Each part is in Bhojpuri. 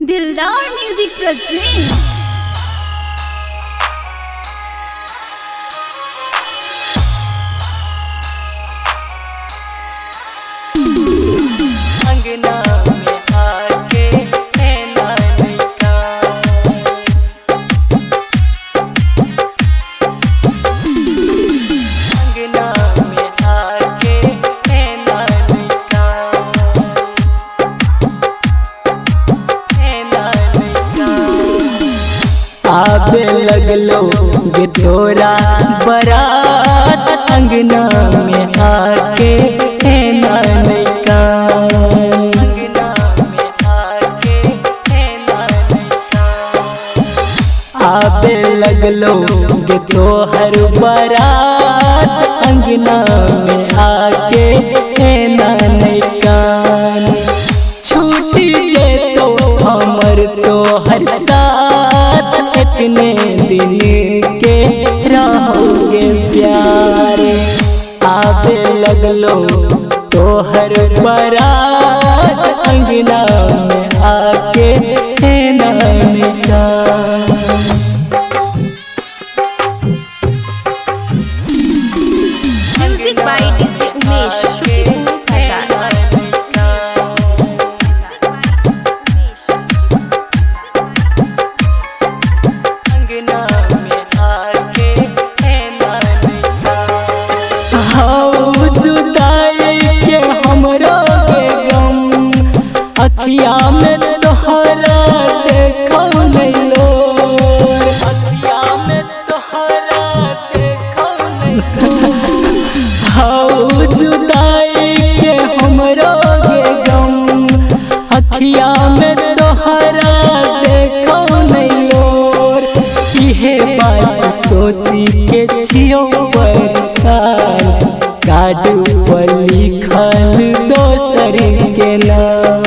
दिलदार म्यूजिक प्रेजेंट। अंगना में आके नैना निका अंगना में आके नैना निका आबे लगलो गे तोरा बरात अंगना में आके नैना निका अंगना में आके नैना निका आबे लगलो गे तोहर बरात अंगना में आके नैना निका छूटी जेतो हमर तोहर साथ इतने दिन के रहोगे प्यारे आबे लगलो तोहर बरात अंगना में आके नैना निका म्यूजिक बाय डीजे उमेश अखिया में तोहरा देखो नहीं लो अखिया में तोहरा देखो नहीं हाउ जुदाई के हमरो के गम अखिया में तोहरा देखो नहीं लो इहे बात सोची के छियो परेशान काडू पर लिखल दोसर के नाम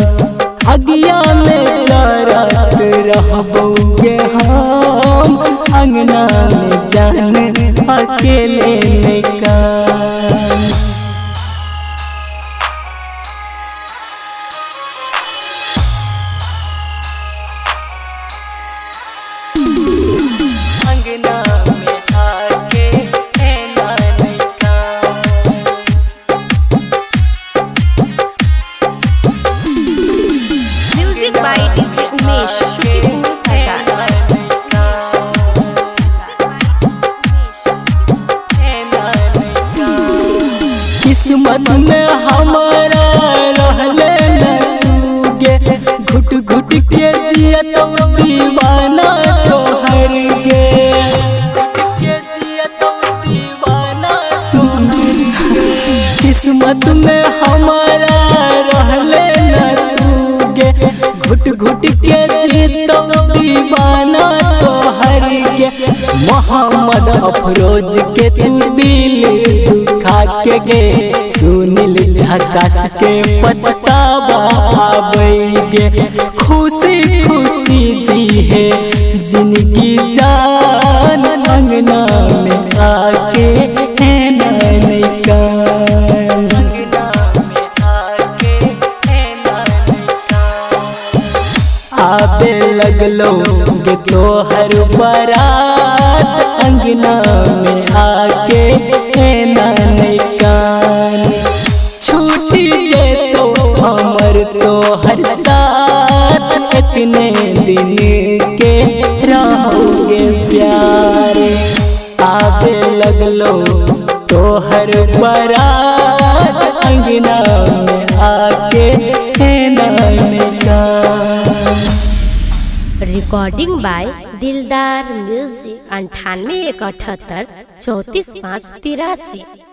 अगिया में चरत रहबोगे हम अंगना में जान अकेले निकाल अंगना में आके नैना निकाल म्यूजिक बाय डीजे उमेश किस्मत में हमारा रहले न तूगे घुट घुट के जिया तो दीवाना तोहर गे किस्मत में हमारा रहले न तूगे घुट घुट के जीतो दीवाना तोहर गे मोहम्मद अफरोज के तू दिल दुखा के गे सुनील झकास के पछतावा आबेगे खुशी खुशी जी है जिंदगी जान अंगना में आके नैना निकाल अंगना में आके नैना निकाल आबे लगलो गे तोहर बरात अंगना में आके नैना निकाल छूटी जेतो हमर तोहर साथ इतने दिन के रहोगे प्यारे आबे लगलो तोहर बरात अंगना में आके नैना निकाल। रिकॉर्डिंग बाय दिलदार म्यूजिक 98 178 34 5 83।